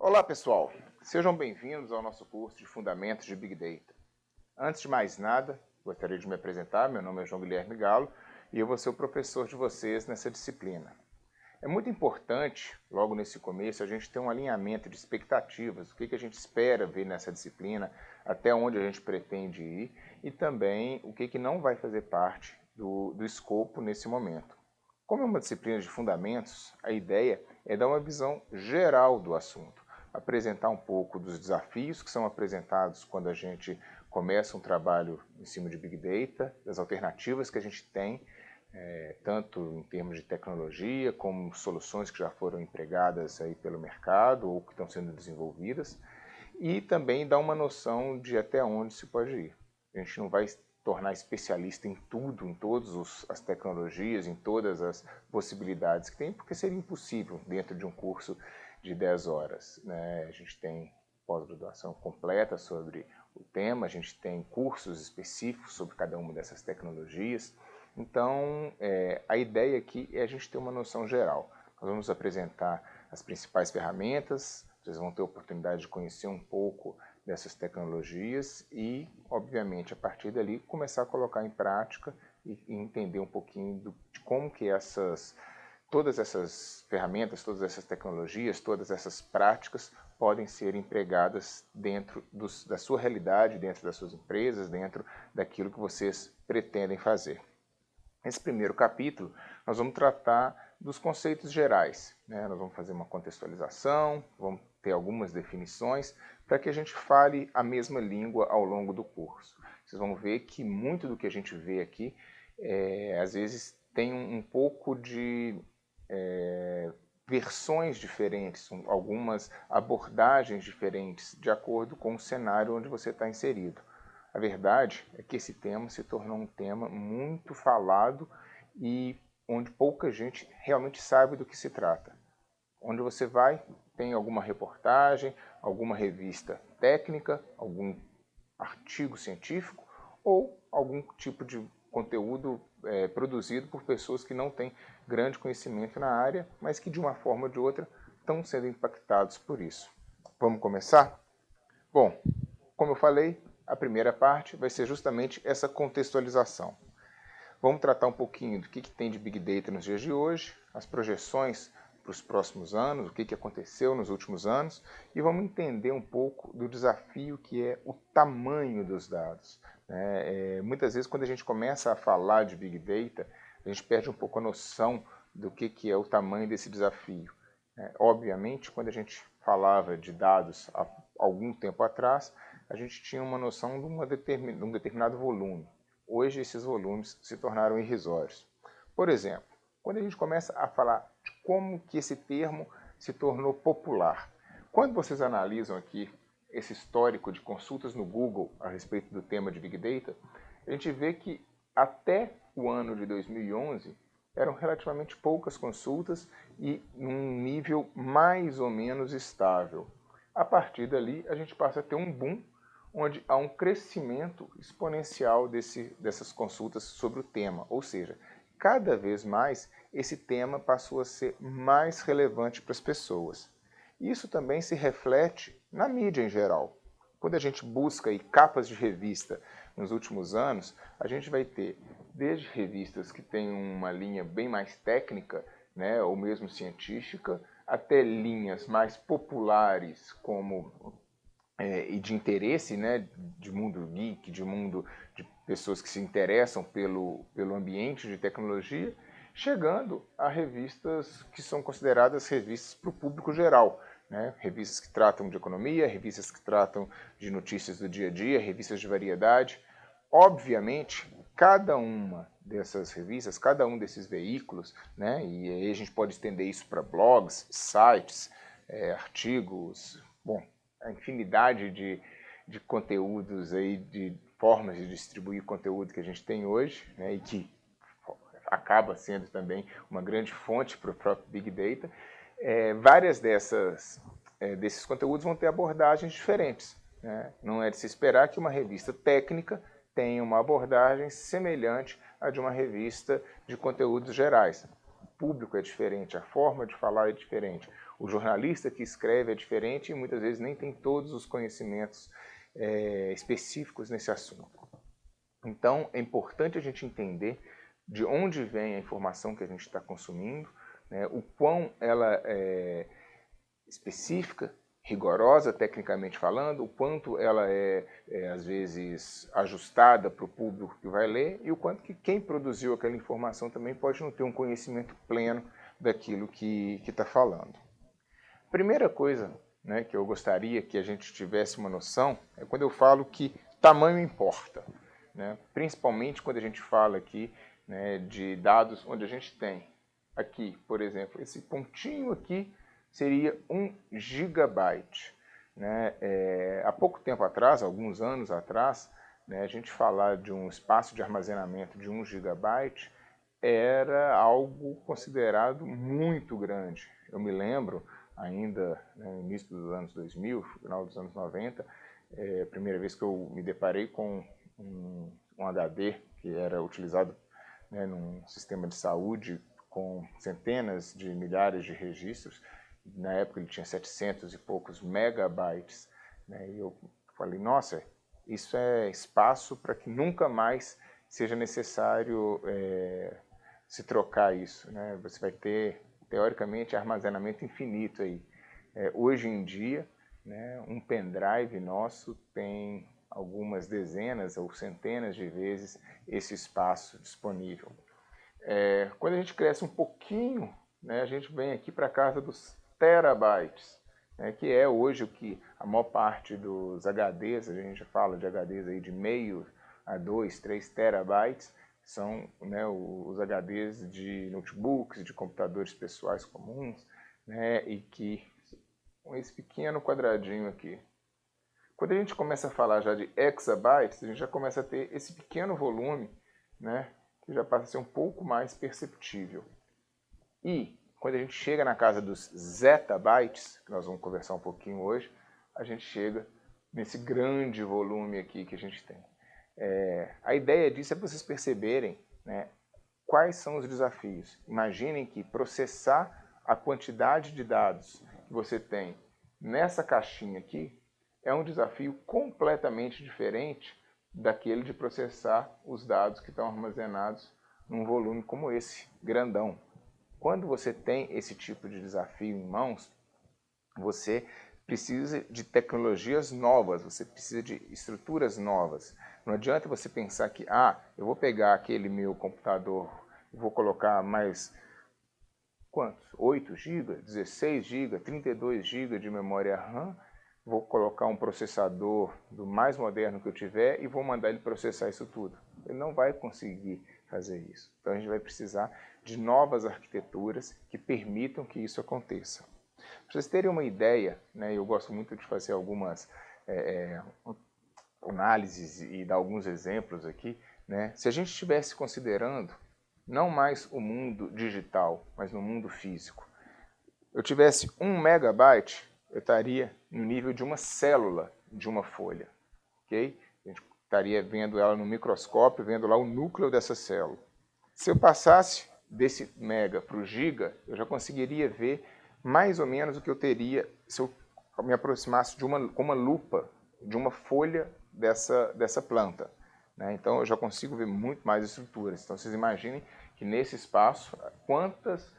Olá pessoal, sejam bem-vindos ao nosso curso de Fundamentos de Big Data. Antes de mais nada, gostaria de me apresentar, meu nome é João Guilherme Galo e eu vou ser o professor de vocês nessa disciplina. É muito importante, logo nesse começo, a gente ter um alinhamento de expectativas, o que a gente espera ver nessa disciplina, até onde a gente pretende ir e também o que não vai fazer parte do escopo nesse momento. Como é uma disciplina de fundamentos, a ideia é dar uma visão geral do assunto, apresentar um pouco dos desafios que são apresentados quando a gente começa um trabalho em cima de Big Data, das alternativas que a gente tem, tanto em termos de tecnologia, como soluções que já foram empregadas aí pelo mercado ou que estão sendo desenvolvidas, e também dar uma noção de até onde se pode ir. A gente não vai tornar especialista em tudo, em todas as tecnologias, em todas as possibilidades que tem, porque seria impossível dentro de um curso de 10 horas. Né? A gente tem pós-graduação completa sobre o tema, a gente tem cursos específicos sobre cada uma dessas tecnologias. Então, a ideia aqui é a gente ter uma noção geral. Nós vamos apresentar as principais ferramentas, vocês vão ter a oportunidade de conhecer um pouco dessas tecnologias e, obviamente, a partir dali, começar a colocar em prática e entender um pouquinho de como que todas essas ferramentas, todas essas tecnologias, todas essas práticas podem ser empregadas dentro da sua realidade, dentro das suas empresas, dentro daquilo que vocês pretendem fazer. Nesse primeiro capítulo, nós vamos tratar dos conceitos gerais. Né? Nós vamos fazer uma contextualização, vamos ter algumas definições, para que a gente fale a mesma língua ao longo do curso. Vocês vão ver que muito do que a gente vê aqui, às vezes, tem um pouco de versões diferentes, algumas abordagens diferentes, de acordo com o cenário onde você está inserido. A verdade é que esse tema se tornou um tema muito falado e onde pouca gente realmente sabe do que se trata. Onde você vai, tem alguma reportagem, alguma revista técnica, algum artigo científico ou algum tipo de conteúdo produzido por pessoas que não têm grande conhecimento na área, mas que de uma forma ou de outra estão sendo impactados por isso. Vamos começar? Bom, como eu falei, a primeira parte vai ser justamente essa contextualização. Vamos tratar um pouquinho do que tem de Big Data nos dias de hoje, as projeções para os próximos anos, o que aconteceu nos últimos anos, e vamos entender um pouco do desafio que é o tamanho dos dados. Muitas vezes, quando a gente começa a falar de Big Data, a gente perde um pouco a noção do que é o tamanho desse desafio. Obviamente, quando a gente falava de dados há algum tempo atrás, a gente tinha uma noção de um determinado volume. Hoje, esses volumes se tornaram irrisórios. Por exemplo, quando a gente começa a falar de como que esse termo se tornou popular. Quando vocês analisam aqui esse histórico de consultas no Google a respeito do tema de Big Data, a gente vê que até o ano de 2011 eram relativamente poucas consultas e num nível mais ou menos estável. A partir dali, a gente passa a ter um boom, onde há um crescimento exponencial dessas consultas sobre o tema, ou seja, cada vez mais esse tema passou a ser mais relevante para as pessoas. Isso também se reflete na mídia em geral. Quando a gente busca aí capas de revista nos últimos anos, a gente vai ter desde revistas que têm uma linha bem mais técnica, né, ou mesmo científica, até linhas mais populares como e de interesse, né, de mundo geek, de mundo de pessoas que se interessam pelo ambiente de tecnologia, chegando a revistas que são consideradas revistas para o público geral. Né? Revistas que tratam de economia, revistas que tratam de notícias do dia a dia, revistas de variedade. Obviamente, cada uma dessas revistas, cada um desses veículos, né, e aí a gente pode estender isso para blogs, sites, artigos, bom, a infinidade de conteúdos aí, de formas de distribuir conteúdo que a gente tem hoje, né, e que acaba sendo também uma grande fonte para o próprio Big Data, várias desses conteúdos vão ter abordagens diferentes. Né? Não é de se esperar que uma revista técnica tenha uma abordagem semelhante à de uma revista de conteúdos gerais. público é diferente, a forma de falar é diferente, o jornalista que escreve é diferente e muitas vezes nem tem todos os conhecimentos específicos nesse assunto. Então, é importante a gente entender de onde vem a informação que a gente está consumindo, né, o quão ela é específica, rigorosa tecnicamente falando, o quanto ela às vezes ajustada para o público que vai ler e o quanto que quem produziu aquela informação também pode não ter um conhecimento pleno daquilo que está falando. Primeira coisa, né, que eu gostaria que a gente tivesse uma noção é quando eu falo que tamanho importa, né, principalmente quando a gente fala aqui, né, de dados onde a gente tem aqui, por exemplo, esse pontinho aqui seria 1 gigabyte. Né? Há pouco tempo atrás, alguns anos atrás, né, a gente falar de um espaço de armazenamento de 1 gigabyte era algo considerado muito grande. Eu me lembro ainda, né, no início dos anos 2000, final dos anos 90, a primeira vez que eu me deparei com um HD que era utilizado, né, num sistema de saúde com centenas de milhares de registros. Na época ele tinha 700 e poucos megabytes, né? E eu falei, nossa, isso é espaço para que nunca mais seja necessário se trocar isso, né? Você vai ter, teoricamente, armazenamento infinito aí. Hoje em dia, né, um pendrive nosso tem algumas dezenas ou centenas de vezes esse espaço disponível. Quando a gente cresce um pouquinho, né, a gente vem aqui para a casa dos terabytes, né, que é hoje o que a maior parte dos HDs, a gente fala de HDs aí de meio a 2, 3 terabytes, são, né, os HDs de notebooks, de computadores pessoais comuns, né, e que com esse pequeno quadradinho aqui. Quando a gente começa a falar já de exabytes, a gente já começa a ter esse pequeno volume, né, que já passa a ser um pouco mais perceptível. E quando a gente chega na casa dos zettabytes, que nós vamos conversar um pouquinho hoje, a gente chega nesse grande volume aqui que a gente tem. A ideia disso é para vocês perceberem, né, quais são os desafios. Imaginem que processar a quantidade de dados que você tem nessa caixinha aqui é um desafio completamente diferente daquele de processar os dados que estão armazenados num volume como esse, grandão. Quando você tem esse tipo de desafio em mãos, você precisa de tecnologias novas, você precisa de estruturas novas. Não adianta você pensar que, eu vou pegar aquele meu computador e vou colocar mais, quantos? 8 GB, 16 GB, 32 GB de memória RAM, vou colocar um processador do mais moderno que eu tiver e vou mandar ele processar isso tudo. Ele não vai conseguir fazer isso. Então a gente vai precisar de novas arquiteturas que permitam que isso aconteça. Para vocês terem uma ideia, né, eu gosto muito de fazer algumas análises e dar alguns exemplos aqui, né, se a gente estivesse considerando não mais o mundo digital, mas no mundo físico, eu tivesse 1 megabyte, eu estaria no nível de uma célula de uma folha, ok? A gente estaria vendo ela no microscópio, vendo lá o núcleo dessa célula. Se eu passasse desse mega para o giga, eu já conseguiria ver mais ou menos o que eu teria se eu me aproximasse com uma lupa de uma folha dessa planta, né? Então eu já consigo ver muito mais estruturas. Então vocês imaginem que nesse espaço, quantas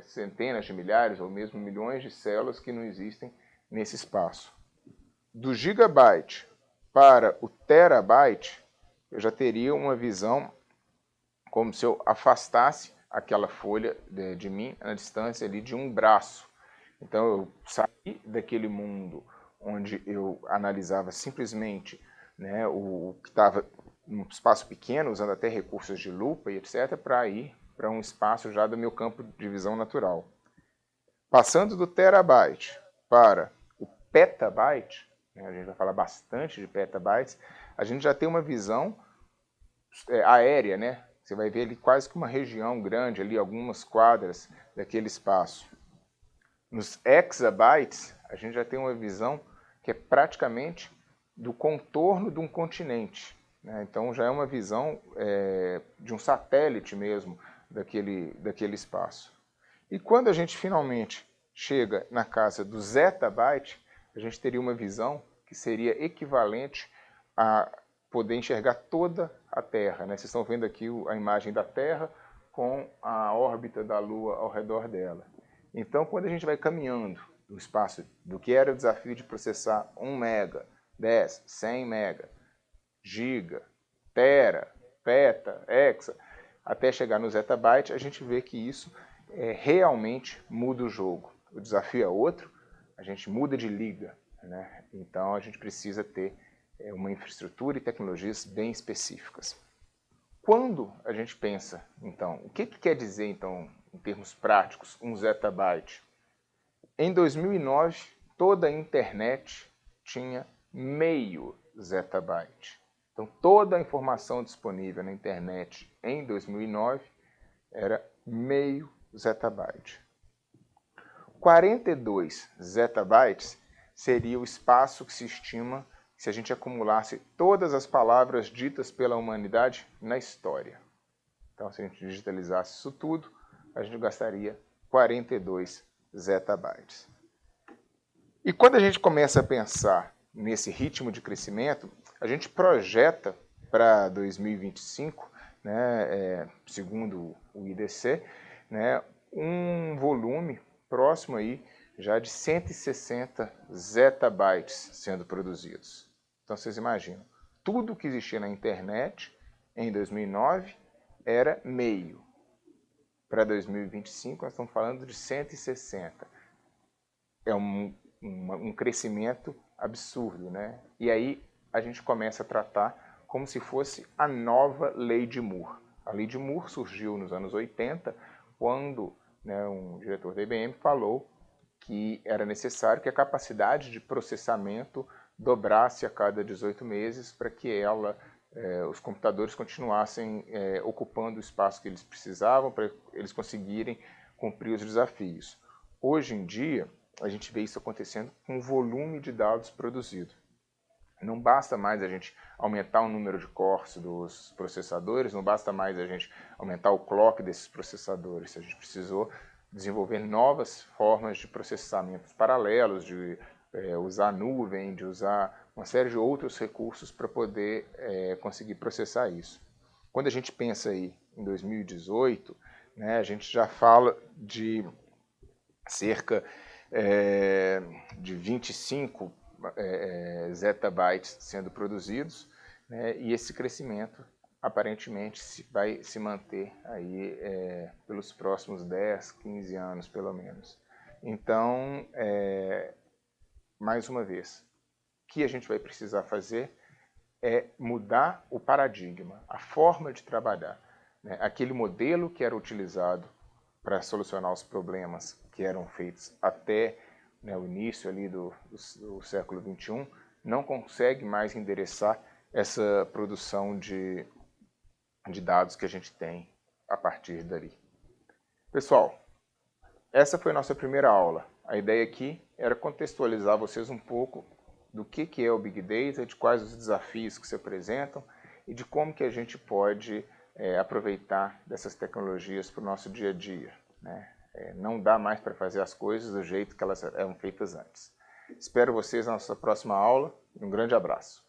centenas de milhares ou mesmo milhões de células que não existem nesse espaço. Do gigabyte para o terabyte, eu já teria uma visão como se eu afastasse aquela folha de mim na distância ali de um braço. Então eu saí daquele mundo onde eu analisava simplesmente, né, o que estava num espaço pequeno, usando até recursos de lupa e etc., para ir para um espaço já do meu campo de visão natural. Passando do terabyte para o petabyte, né, a gente vai falar bastante de petabytes, a gente já tem uma visão aérea, né? Você vai ver ali quase que uma região grande, ali algumas quadras daquele espaço. Nos exabytes, a gente já tem uma visão que é praticamente do contorno de um continente, né? Então já é uma visão de um satélite mesmo, daquele espaço. E quando a gente finalmente chega na casa do zettabyte, a gente teria uma visão que seria equivalente a poder enxergar toda a Terra, né? Vocês estão vendo aqui a imagem da Terra com a órbita da Lua ao redor dela. Então, quando a gente vai caminhando no espaço do que era o desafio de processar 1 mega, 10, 100 mega, giga, tera, peta, hexa, até chegar no zettabyte, a gente vê que isso realmente muda o jogo. O desafio é outro, a gente muda de liga, né? Então a gente precisa ter uma infraestrutura e tecnologias bem específicas. Quando a gente pensa, então, o que quer dizer, então, em termos práticos, 1 zettabyte? Em 2009, toda a internet tinha meio zettabyte. Então, toda a informação disponível na internet em 2009 era meio zettabyte. 42 zettabytes seria o espaço que se estima se a gente acumulasse todas as palavras ditas pela humanidade na história. Então, se a gente digitalizasse isso tudo, a gente gastaria 42 zettabytes. E quando a gente começa a pensar nesse ritmo de crescimento, a gente projeta para 2025, né, segundo o IDC, né, um volume próximo aí já de 160 zettabytes sendo produzidos. Então vocês imaginam, tudo que existia na internet em 2009 era meio. Para 2025 nós estamos falando de 160. É um crescimento absurdo, né? E aí a gente começa a tratar como se fosse a nova Lei de Moore. A Lei de Moore surgiu nos anos 80, quando, né, um diretor da IBM falou que era necessário que a capacidade de processamento dobrasse a cada 18 meses para que os computadores continuassem ocupando o espaço que eles precisavam para eles conseguirem cumprir os desafios. Hoje em dia, a gente vê isso acontecendo com o volume de dados produzido. Não basta mais a gente aumentar o número de cores dos processadores, não basta mais a gente aumentar o clock desses processadores. A gente precisou desenvolver novas formas de processamento paralelos, de usar nuvem, de usar uma série de outros recursos para poder conseguir processar isso. Quando a gente pensa aí em 2018, né, a gente já fala de cerca de 25 zettabytes sendo produzidos, né, e esse crescimento aparentemente vai se manter aí pelos próximos 10, 15 anos pelo menos. Então, mais uma vez, o que a gente vai precisar fazer é mudar o paradigma, a forma de trabalhar, né? Aquele modelo que era utilizado para solucionar os problemas que eram feitos até, né, o início ali do século XXI, não consegue mais endereçar essa produção de dados que a gente tem a partir dali. Pessoal, essa foi a nossa primeira aula. A ideia aqui era contextualizar vocês um pouco do que é o Big Data, de quais os desafios que se apresentam e de como que a gente pode aproveitar dessas tecnologias para o nosso dia a dia, né? Não dá mais para fazer as coisas do jeito que elas eram feitas antes. Espero vocês na nossa próxima aula. Um grande abraço.